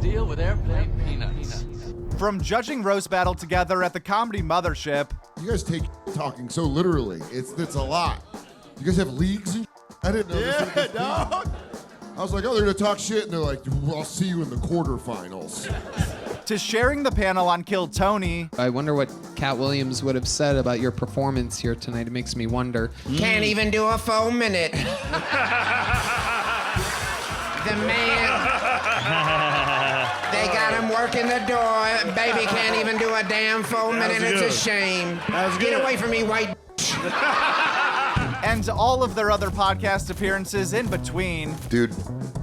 deal with airplane peanuts. From judging roast battle together at the Comedy Mothership. You guys take talking so literally. It's a lot. You guys have leagues and I didn't know this. Dog. I was like, oh, they're gonna talk shit, and they're like, well, I'll see you in the quarterfinals. To sharing the panel on Kill Tony. I wonder what Cat Williams would have said about your performance here tonight. It makes me wonder. Can't even do a full minute. The man, they got him working the door. Baby can't even do a damn full minute. It's a shame. Get away from me, white. And all of their other podcast appearances in between. Dude,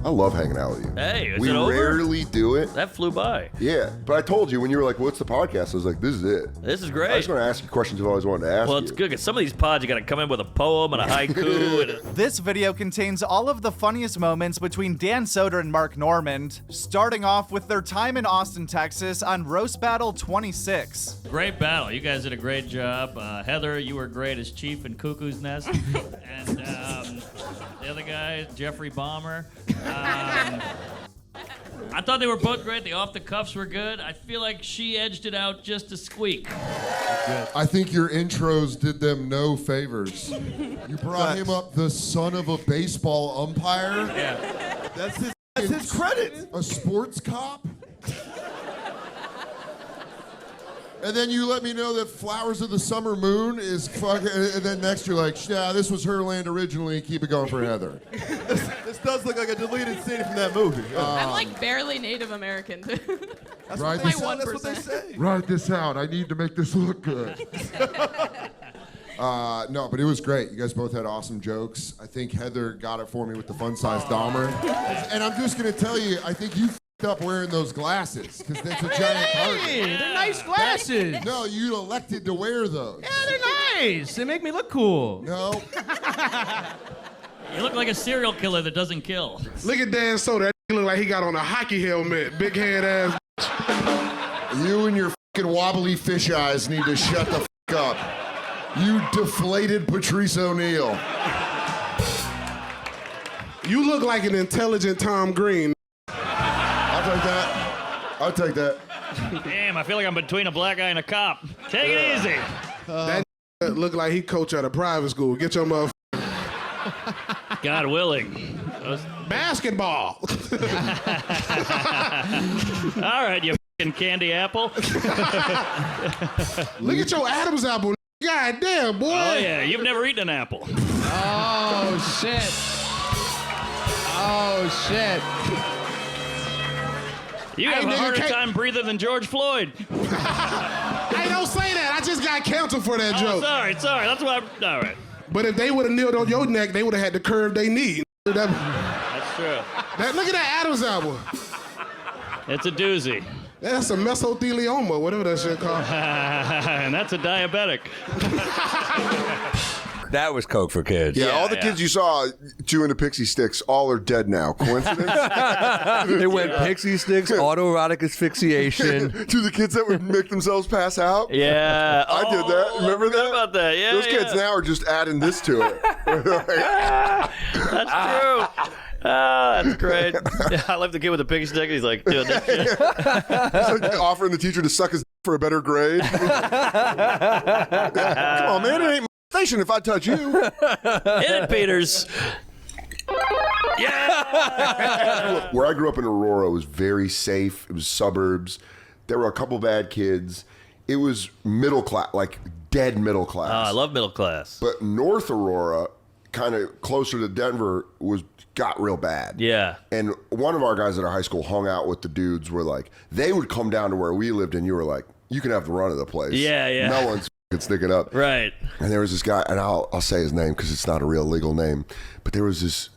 I love hanging out with you. Hey, is we it over? rarely do it. That flew by. Yeah, but I told you when you were like, what's the podcast? I was like, this is it. This is great. I just want to ask you questions I've always wanted to ask Well, you. it's good because some of these pods, you got to come in with a poem and a haiku. This video contains all of the funniest moments between Dan Soder and Mark Normand, starting off with their time in Austin, Texas on Roast Battle 26. Great battle. You guys did a great job. Heather, you were great as Chief in Cuckoo's Nest. And the other guy, Jeffrey Bomber. I thought they were both great. The off the cuffs were good. I feel like she edged it out just a squeak. I think your intros did them no favors. You brought him up the son of a baseball umpire. Yeah. That's his credit. A sports cop. And then you let me know that Flowers of the Summer Moon is fucking, and then next you're like, yeah, this was her land originally, keep it going for Heather. This does look like a deleted scene from that movie. I'm like barely Native American. That's Right. what they say. Write this out, I need to make this look good. No, but it was great. You guys both had awesome jokes. I think Heather got it for me with the fun-sized Dahmer. And I'm just gonna tell you, I think you up wearing those glasses because that's a giant target. Hey, they're nice glasses. No, you elected to wear those. Yeah, they're nice. They make me look cool. No. You look like a serial killer that doesn't kill. Look at Dan Soder. That look like he got on a hockey helmet. Big head ass. You and your fucking wobbly fish eyes need to shut the fuck up. You deflated Patrice O'Neal. You look like an intelligent Tom Green. I'll take that. I'll take that. Damn, I feel like I'm between a black guy and a cop. Take it easy. That look like he coach at a private school. Get your mother. God willing. Basketball. All right, you fucking candy apple. Look at your Adam's apple. God damn, boy. Oh, yeah, you've never eaten an apple. Oh, shit. Oh, shit. You have a harder time breathing than George Floyd. Hey, don't say that. I just got canceled for that joke. Sorry. That's why all right. But if they would have kneeled on your neck, they would have had to curve their knee. That's true. Look at that Adam's apple. It's a doozy. That's a mesothelioma, whatever that shit called. And that's a diabetic. That was Coke for Kids. Yeah, all the kids you saw chewing the pixie sticks all are dead now. Coincidence? They went pixie sticks, autoerotic asphyxiation. To the kids that would make themselves pass out? Yeah. I did that. Remember that? About that. Yeah. Those kids now are just adding this to it. That's true. That's great. Yeah, I love the kid with the pig stick. He's like doing that shit. It's like offering the teacher to suck his for a better grade. Come on, man. It ain't station if I touch you. Hit it, Peters. Yeah. Where I grew up in Aurora was very safe. It was suburbs. There were a couple bad kids. It was middle class, like dead middle class. I love middle class. But North Aurora, kind of closer to Denver, got real bad. Yeah. And one of our guys at our high school hung out with the dudes where like they would come down to where we lived and you were like, you can have the run of the place. Yeah. No one's sticking up. Right. And there was this guy, and I'll say his name because it's not a real legal name, but there was this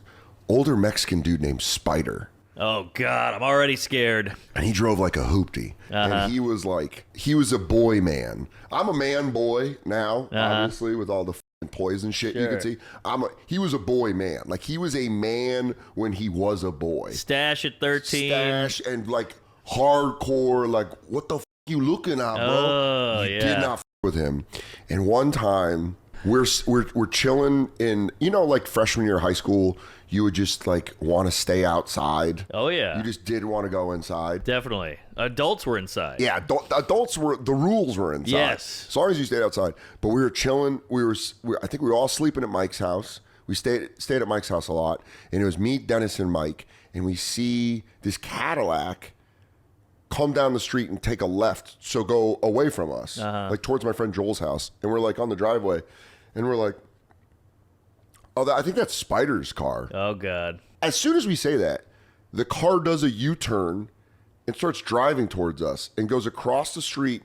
older Mexican dude named Spider. Oh, God, I'm already scared. And he drove like a hoopty. And he was a boy man. I'm a man boy now, obviously, with all the poison shit you can see. He was a boy man. Like, he was a man when he was a boy. Stash at 13. Stash and, like, hardcore, like, what the you looking at, bro? Oh, you did not with him. And one time, we're chilling in, like freshman year of high school, you would just like want to stay outside. Oh yeah. You just didn't want to go inside. Definitely. Adults were inside. Yeah, adults were, the rules were inside. Yes. As long as you stayed outside. But we were chilling. I think we were all sleeping at Mike's house. We stayed at Mike's house a lot. And it was me, Dennis, and Mike. And we see this Cadillac come down the street and take a left. So go away from us, like towards my friend Joel's house. And we're like on the driveway. And we're like, oh, I think that's Spider's car. Oh, God. As soon as we say that, the car does a U-turn and starts driving towards us and goes across the street,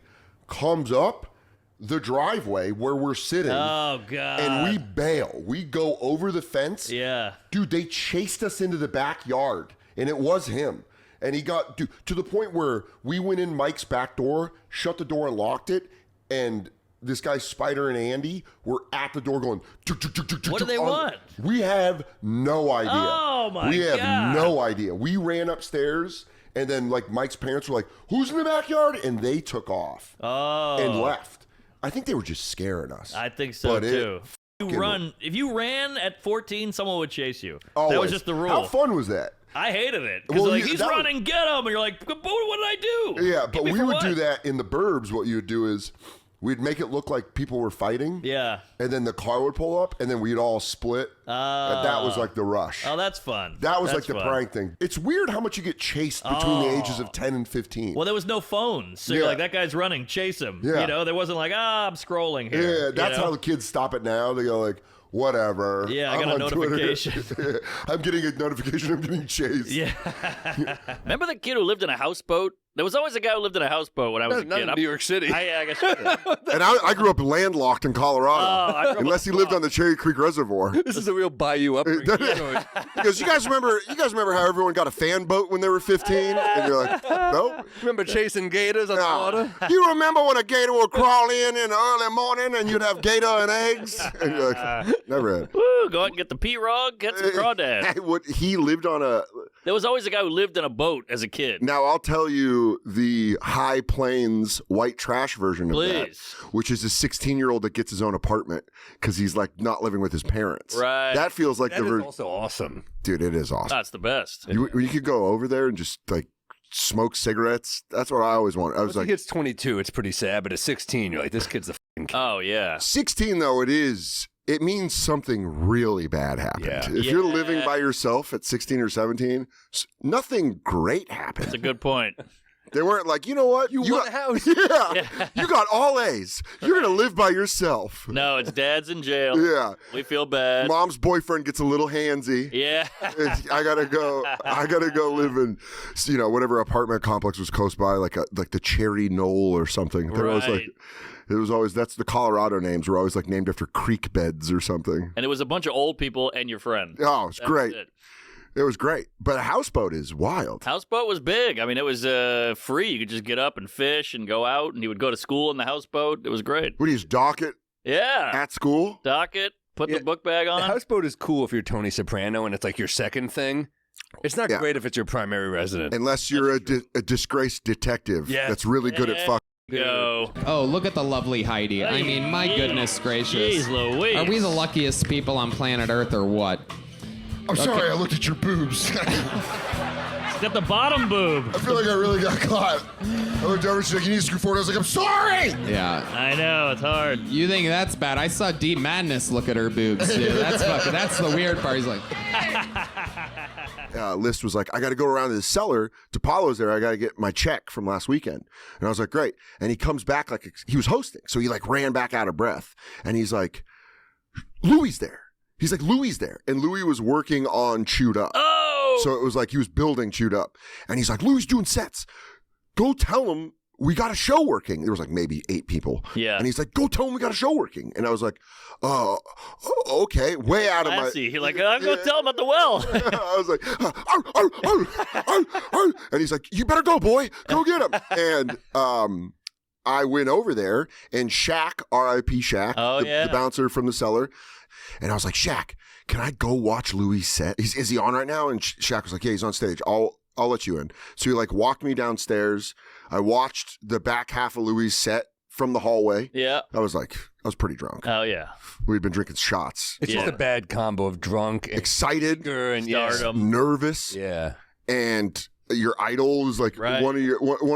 comes up the driveway where we're sitting. Oh, God. And we bail. We go over the fence. Yeah. Dude, they chased us into the backyard, and it was him. And he got, dude, to the point where we went in Mike's back door, shut the door and locked it, and this guy Spider and Andy were at the door going, what do they want? We have no idea. Oh, my God. We have no idea. We ran upstairs, and then like Mike's parents were like, who's in the backyard? And they took off and left. I think they were just scaring us. I think so, too. If you ran at 14, someone would chase you. Always. That was just the rule. How fun was that? I hated it. Because he's running, get him. And you're like, but what did I do? Yeah, but we would do that in the burbs. What you would do is we'd make it look like people were fighting. Yeah. And then the car would pull up, and then we'd all split. And that was like the rush. Oh, that's fun. That was that's like the fun. prank thing. It's weird how much you get chased between the ages of 10 and 15. Well, there was no phones. So you're like, that guy's running, chase him. Yeah. There wasn't like, I'm scrolling here. Yeah, that's how the kids stop it now. They go like, whatever. Yeah, I got a notification. I'm getting a notification. I'm getting chased. Yeah. Remember the kid who lived in a houseboat? There was always a guy who lived in a houseboat when I was a kid. Not in New York City. I guess. And I grew up landlocked in Colorado. Unless he lived on the Cherry Creek Reservoir. This is a real bayou upbringing. Because you guys remember how everyone got a fan boat when they were 15? And you're like, no? Remember chasing gators on the water? You remember when a gator would crawl in the early morning and you'd have gator and eggs? And you're like, never had. Woo, go out and get the P-Rog, get some crawdad. He lived on a... There was always a guy who lived in a boat as a kid. Now, I'll tell you the High Plains white trash version of that, which is a 16-year-old that gets his own apartment because he's like not living with his parents. Right. That feels like that is also awesome. Dude, it is awesome. That's the best. You could go over there and just like smoke cigarettes. That's what I always wanted. I was like, it's 22, it's pretty sad, but at 16, you're like, this kid's a fucking kid. Oh, yeah. 16, though, it means something really bad happened. Yeah. If you're living by yourself at 16 or 17, nothing great happened. That's a good point. They weren't like, you know what? You want a house. Yeah. You got all A's. You're going to live by yourself. No, it's dad's in jail. Yeah. We feel bad. Mom's boyfriend gets a little handsy. Yeah. I gotta go live in, whatever apartment complex was close by, like the Cherry Knoll or something. There was like, it was always, that's the Colorado names were always like named after creek beds or something. And it was a bunch of old people and your friend. Oh, it's great. It was great. But a houseboat is wild. Houseboat was big. I mean, it was free. You could just get up and fish and go out, and you would go to school in the houseboat. It was great. What do you use, dock it? Yeah. At school? Dock it, put the book bag on. The houseboat is cool if you're Tony Soprano and it's like your second thing. It's not great if it's your primary residence. Unless you're a disgraced detective that's really good at fucking. Go. Oh, look at the lovely Heidi. I mean, my goodness gracious. Jeez Louise. Are we the luckiest people on planet Earth or what? I'm sorry, I looked at your boobs. It's got the bottom boob. I feel like I really got caught. I looked over, she's like, you need to screw forward. I was like, I'm sorry! Yeah. I know, it's hard. You think that's bad? I saw Deep Madness look at her boobs, too. That's the weird part. He's like... List was like, I got to go around to the cellar to Paulo's there. I got to get my check from last weekend. And I was like, great. And he comes back like he was hosting. So he like ran back out of breath. And he's like, Louie's there. He's like, Louie's there. And Louie was working on Chewed Up. Oh! So it was like he was building Chewed Up. And he's like, Louie's doing sets. Go tell him we got a show working. There was like maybe 8 people. Yeah. And he's like, go tell him we got a show working. And I was like, okay. Way out of my... You're like, I'm going to tell him at the well. I was like, and he's like, you better go, boy. Go get him. And I went over there, and Shaq, R.I.P. Shaq, the bouncer from the cellar, and I was like, Shaq, can I go watch Louis' set? Is he on right now? And Shaq was like, yeah, he's on stage. I'll let you in. So he like walked me downstairs. I watched the back half of Louis' set from the hallway. Yeah. I was pretty drunk. Oh, yeah. We'd been drinking shots. It's just a bad combo of drunk, and excited, and stardom, nervous. Yeah. And your idol is like one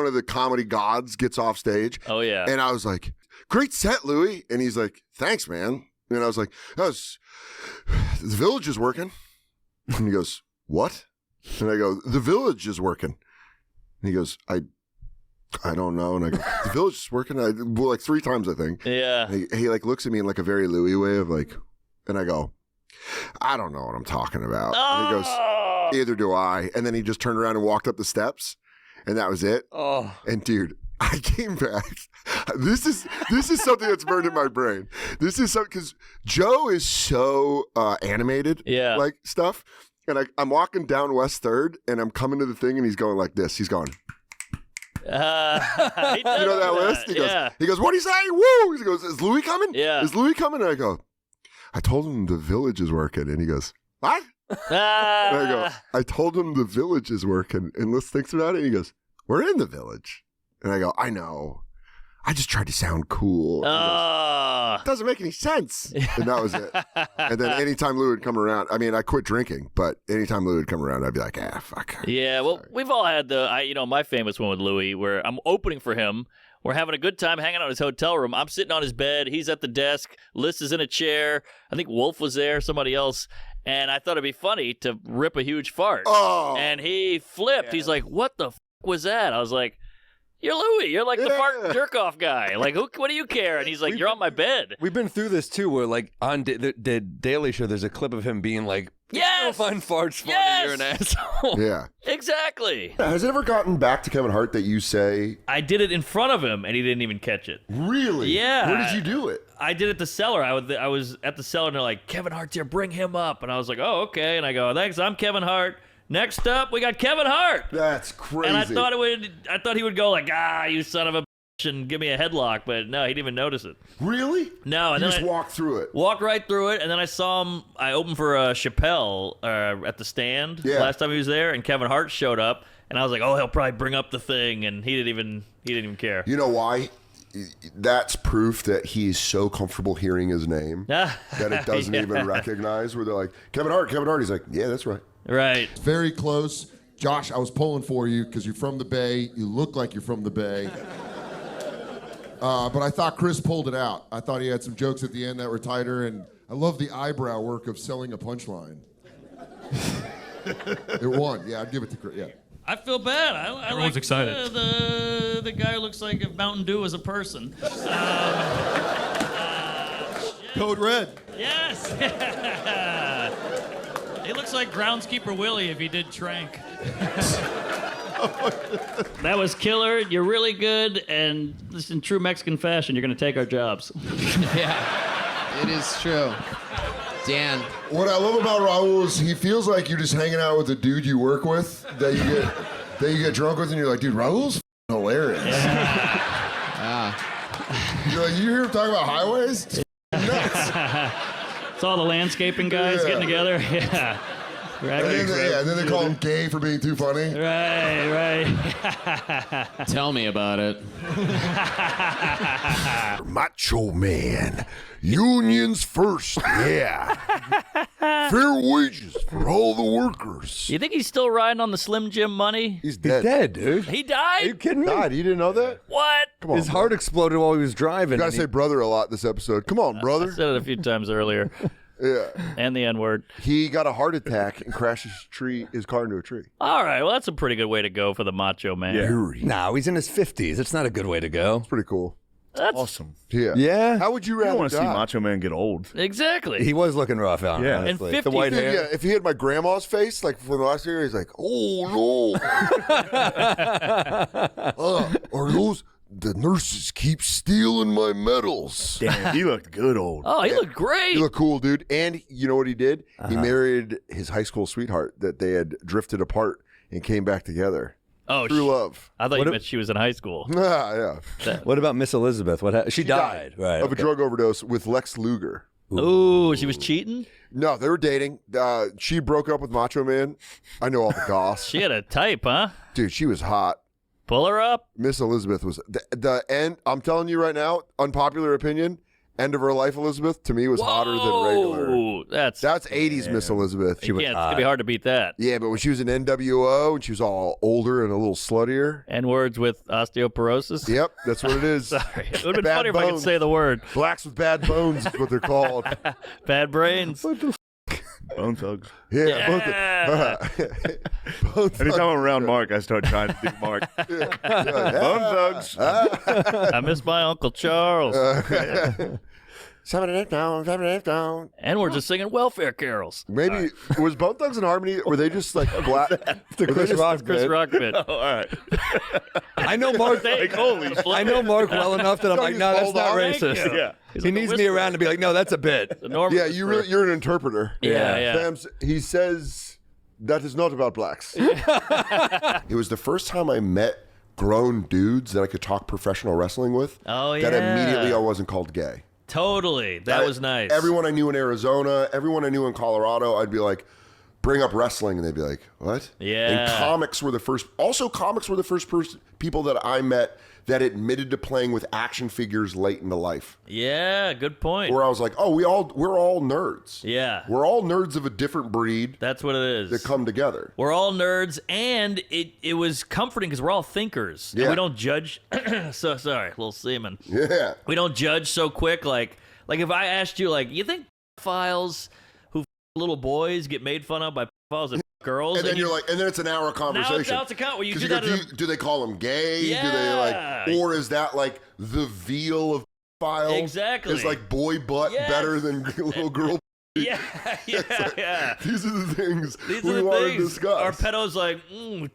of the comedy gods gets off stage. Oh, yeah. And I was like, great set, Louis. And he's like, thanks, man. And I was like, the Village is working. And he goes, what? And I go, the Village is working. And he goes, I don't know. And I go, the Village is working. Well, like 3 times, I think. Yeah. And he like looks at me in like a very Louis way of like, and I go, I don't know what I'm talking about. And he goes, neither do I. And then he just turned around and walked up the steps, and that was it. Oh. And dude, I came back. This is something that's burned in my brain. This is something because Joe is so animated, like stuff. And I'm walking down West 3rd, and I'm coming to the thing, and he's going like this. He's going. You know that list? He goes, what do you say? Woo! He goes, is Louis coming? Yeah. Is Louis coming? And I go, I told him the Village is working. And he goes, what? And I go, I told him the Village is working. And Liz thinks about it, and he goes, we're in the Village. And I go, I know. I just tried to sound cool. It doesn't make any sense. And that was it. And then anytime Lou would come around, I mean, I quit drinking, but anytime Lou would come around, I'd be like, fuck. Yeah, well, we've all had my famous one with Louis where I'm opening for him. We're having a good time hanging out in his hotel room. I'm sitting on his bed. He's at the desk. Liz is in a chair. I think Wolf was there, somebody else. And I thought it'd be funny to rip a huge fart. Oh. And he flipped. Yeah. He's like, what the was that? I was like, you're Louis. You're like the fart jerk-off guy. Like, what do you care? And he's like, you're on my bed. We've been through this, too, where, like, on the Daily Show, there's a clip of him being like, yes! You don't find farts funny, you're an asshole. Yeah. Exactly. Has it ever gotten back to Kevin Hart that you say... I did it in front of him, and he didn't even catch it. Really? Yeah. Where did you do it? I did it at the Cellar. I was at the Cellar, and they're like, Kevin Hart's here, bring him up. And I was like, oh, okay. And I go, thanks, I'm Kevin Hart. Next up, we got Kevin Hart. That's crazy. And I thought he would go like, you son of a bitch, and give me a headlock, but no, he didn't even notice it. Really? No. And you then just walked through it. Walked right through it, and then I saw him. I opened for Chappelle at the Stand last time he was there, and Kevin Hart showed up, and I was like, oh, he'll probably bring up the thing, and he didn't even care. You know why? That's proof that he's so comfortable hearing his name that it doesn't even recognize. Where they're like, Kevin Hart. He's like, yeah, that's right. Right. It's very close. Josh, I was pulling for you because you're from the Bay. You look like you're from the Bay. But I thought Chris pulled it out. I thought he had some jokes at the end that were tighter, and I love the eyebrow work of selling a punchline. It won. Yeah, I'd give it to Chris. Yeah. I feel bad. Everyone's excited. The guy who looks like if Mountain Dew is a person. Code Red. Yes. He looks like Groundskeeper Willie if he did Trank. That was killer. You're really good, and this in true Mexican fashion, you're going to take our jobs. Yeah, it is true. Dan. What I love about Raul is he feels like you're just hanging out with a dude you work with that you get drunk with, and you're like, dude, Raul's hilarious. Yeah. You're like, you hear him talk about highways? It's nuts. It's all the landscaping guys getting together. Yeah. Right. And then they call him gay for being too funny. Right. Tell me about it. Macho man. Unions first. Yeah. Fair wages for all the workers. You think he's still riding on the Slim Jim money? He's dead. He's dead, dude. He died? Are you kidding me? God, you didn't know that? What? Come on, His heart exploded while he was driving. You gotta say brother a lot this episode. Come on, brother. I said it a few times earlier. Yeah. And the N-word. He got a heart attack and crashed his car into a tree. All right, well, that's a pretty good way to go for the Macho Man. Yeah. No, he's in his 50s. It's not a good way to go. It's pretty cool. That's awesome. Yeah. Yeah? How would you You rather don't want to see die? Macho Man get old. Exactly. He was looking rough, Yeah. honestly. And 50 the white Dude, hair. yeah, if he had my grandma's face, like from the last year, he's like, oh no. Are those the nurses keep stealing my medals? Damn, he looked good old. Oh, he looked great. He looked cool, dude. And you know what he did? He married his high school sweetheart that they had drifted apart and came back together. Oh, True love. I thought you meant she was in high school. Yeah. What about Miss Elizabeth? She died. Right. Of a drug overdose with Lex Luger. Ooh, she was cheating? No, they were dating. She broke up with Macho Man. I know all the goss. She had a type, huh? Dude, she was hot. Pull her up. Miss Elizabeth was the end. I'm telling you right now, unpopular opinion. End of her life, Elizabeth, to me was hotter than regular. That's 80s Miss Elizabeth. It's gonna be hard to beat that. Yeah, but when she was in NWO and she was all older and a little sluttier. And words with osteoporosis. Yep, that's what it is. Sorry, it would have been funny if I could say the word. Blacks with bad bones is what they're called. Bad brains. What the Bone Thugs. Yeah. Anytime I'm around Mark, I start trying to do Mark. Bone Thugs. I miss my Uncle Charles. 7 down, 7 down. And we're just singing welfare carols. Maybe was Bone Thugs and Harmony? Were they just like black? The Chris Rock Chris bit. Rock bit. Oh, all right. I know Mark. Like, holy shit. I know Mark well enough that I'm like, no, that's not racist. Yeah. He needs me around to be like, no, that's a bit. Yeah, you're an interpreter. Yeah. Sam's, he says that is not about blacks. It was the first time I met grown dudes that I could talk professional wrestling with. Oh, That immediately I wasn't called gay. Totally. That was nice. Everyone I knew in Arizona, everyone I knew in Colorado, I'd be like, bring up wrestling, and they'd be like, what? Yeah. And comics were the first people that I met that admitted to playing with action figures late into life. Yeah, good point. Where I was like, oh, we're all nerds. Yeah. We're all nerds of a different breed. That's what it is. That come together. We're all nerds, and it was comforting because we're all thinkers. Yeah. And we don't judge. So sorry, little semen. Yeah. We don't judge so quick. Like if I asked you, like, you think pedophiles who little boys get made fun of by pedophiles that girls? And then you're like, and then it's an hour conversation. Now it's a count where you do go, that. do they call them gay? Yeah. Do they like, or is that like the veal of pedophiles? Exactly. Is like boy butt better than little girl? Yeah. These are the things These we are the want things. to discuss. Our pedos like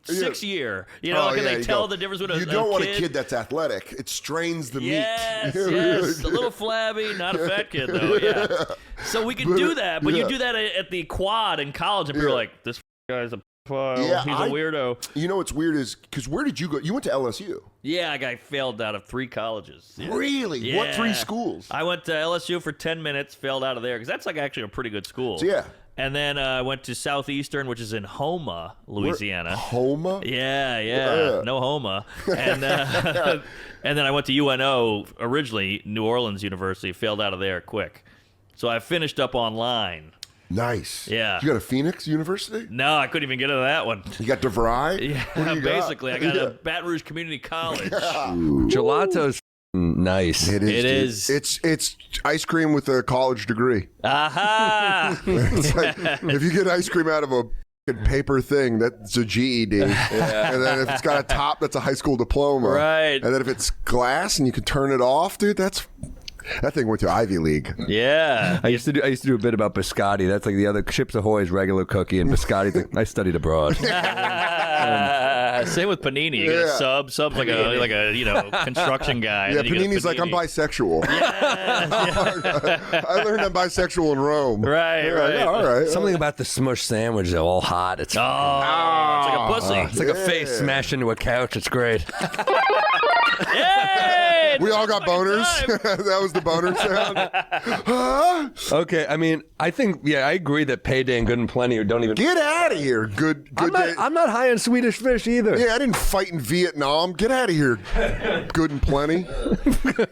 6 year. You know, can they tell the difference between You don't want a kid that's athletic. It strains the yes, meat. Yes, a little flabby, not a fat kid though. Yeah. So we can do that, but you do that at the quad in college, and people are like, "This guy's a pedophile. He's a weirdo." You know what's weird is because where did you go? You went to LSU. Yeah, I failed out of 3 colleges. Yeah. Really? Yeah. What 3 schools? I went to LSU for 10 minutes, failed out of there because that's like actually a pretty good school. So, yeah. And then I went to Southeastern, which is in Houma, Louisiana. Houma? Yeah. No Houma. And and then I went to UNO originally, New Orleans University. Failed out of there quick. So I finished up online. Nice. Yeah. You got a Phoenix University? No, I couldn't even get into that one. You got DeVry? Yeah, basically. I got a Baton Rouge Community College. Gelato's nice. It is. It's ice cream with a college degree. Aha! It's like, if you get ice cream out of a paper thing, that's a GED. Yeah. And then if it's got a top, that's a high school diploma. Right. And then if it's glass and you can turn it off, dude, that thing went to Ivy League. Yeah. I used to do a bit about biscotti. That's like the other Chips Ahoy's regular cookie, and biscotti's like, I studied abroad. Same with panini. You get a sub. Sub's like a construction guy. Yeah, Panini's like, I'm bisexual. I learned I'm bisexual in Rome. Right. Like, all right. Something about the smush sandwich, though, all hot. It's it's like a pussy. It's like a face smashed into a couch. It's great. Yay! We all got boners. That was the boner sound. Okay, I mean, I think, I agree that Payday and Good and Plenty don't even... Get out of here. Good I'm not high on Swedish Fish either. Yeah, I didn't fight in Vietnam. Get out of here. Good and Plenty.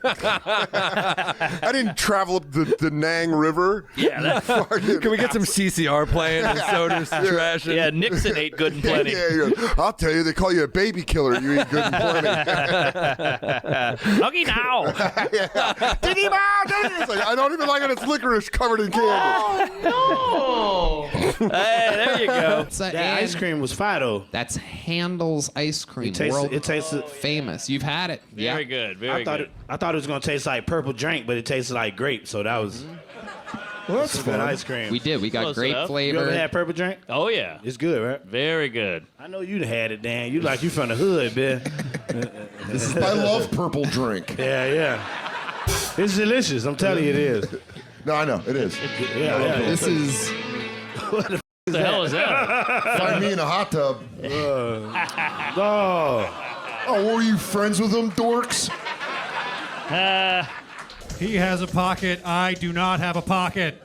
I didn't travel up the Nang River. Yeah. Can we get some CCR playing and Soder's trashing? Yeah, Nixon ate Good and Plenty. Yeah. I'll tell you, they call you a baby killer. You eat Good and Plenty. Okay, now. Diggy Bow, it's like, I don't even like it. It's licorice covered in candy. Oh, no. Hey, there you go. That ice cream was Fido. That's Handel's ice cream. It tastes famous. You've had it. Very good. Very good. I thought it was going to taste like purple drink, but it tasted like grape. So that was... Well, that's good ice cream. We did. We got Close grape enough. flavor. You ever had purple drink? Oh, yeah. It's good, right? Very good. I know you'd had it, Dan. You from the hood, man. I love purple drink. Yeah. It's delicious. I'm telling you, it is. No, I know. It is. Yeah. This is... What the hell is that? Find me in a hot tub. Oh, were you friends with them, dorks? He has a pocket. I do not have a pocket.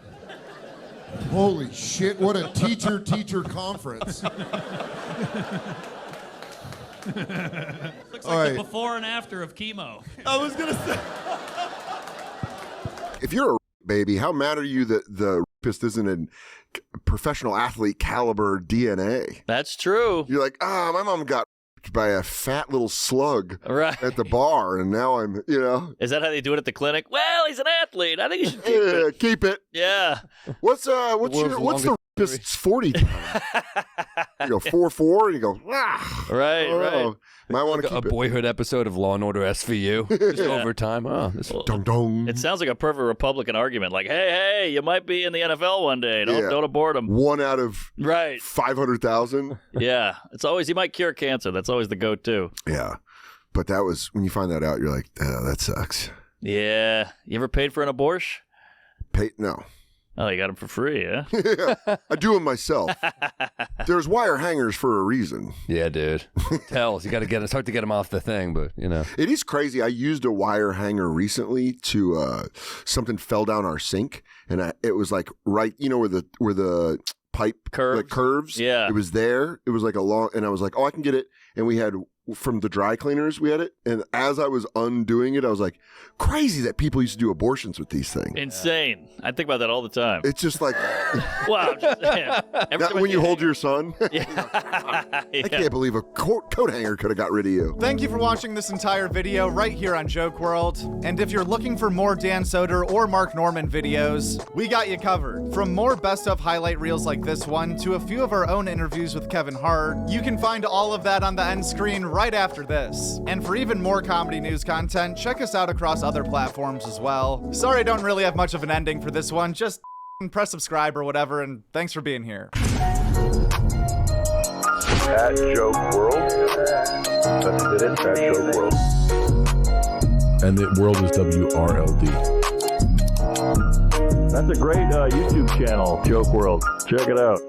Holy shit, what a teacher conference. Looks All like the right. before and after of chemo. I was gonna say. If you're a baby, how mad are you that the rapist isn't in professional athlete caliber DNA? That's true. You're like, my mom got raped by a fat little slug at the bar, and now I'm, Is that how they do it at the clinic? Well, he's an athlete. I think you should keep it. Keep it. Yeah. What's the rapist's 40 time? You go 4-4, and you go, right. Might want to keep a Boyhood episode of Law and Order SVU. Just overtime. Oh, this dong. It sounds like a perfect Republican argument. Like, hey, you might be in the NFL one day. Don't abort him. 1 out of 500,000. Yeah. It's always, he might cure cancer. That's always the go-to. Yeah. But that was, when you find that out, you're like, that sucks. Yeah. You ever paid for an abortion? No. Oh, you got them for free, yeah? Yeah, I do them myself. There's wire hangers for a reason. Yeah, dude. Tells. You got to get. It's hard to get them off the thing, but It is crazy. I used a wire hanger recently to something fell down our sink, and it was like right, where the pipe curves. Yeah, it was there. It was like a long, and I was like, I can get it. And we had from the dry cleaners, we had it. And as I was undoing it, I was like, crazy that people used to do abortions with these things. Insane. I think about that all the time. It's just like, wow. When you hold your son, I can't believe a coat hanger could have got rid of you. Thank you for watching this entire video right here on Joke World. And if you're looking for more Dan Soder or Mark Norman videos, we got you covered. From more best of highlight reels like this one to a few of our own interviews with Kevin Hart, you can find all of that on the end screen right after this. And for even more comedy news content, check us out across other platforms as well. Sorry I don't really have much of an ending for this one, just press subscribe or whatever, and thanks for being here. At Joke World. That's it, at Joke World. And the world is WRLD. That's a great YouTube channel, Joke World. Check it out.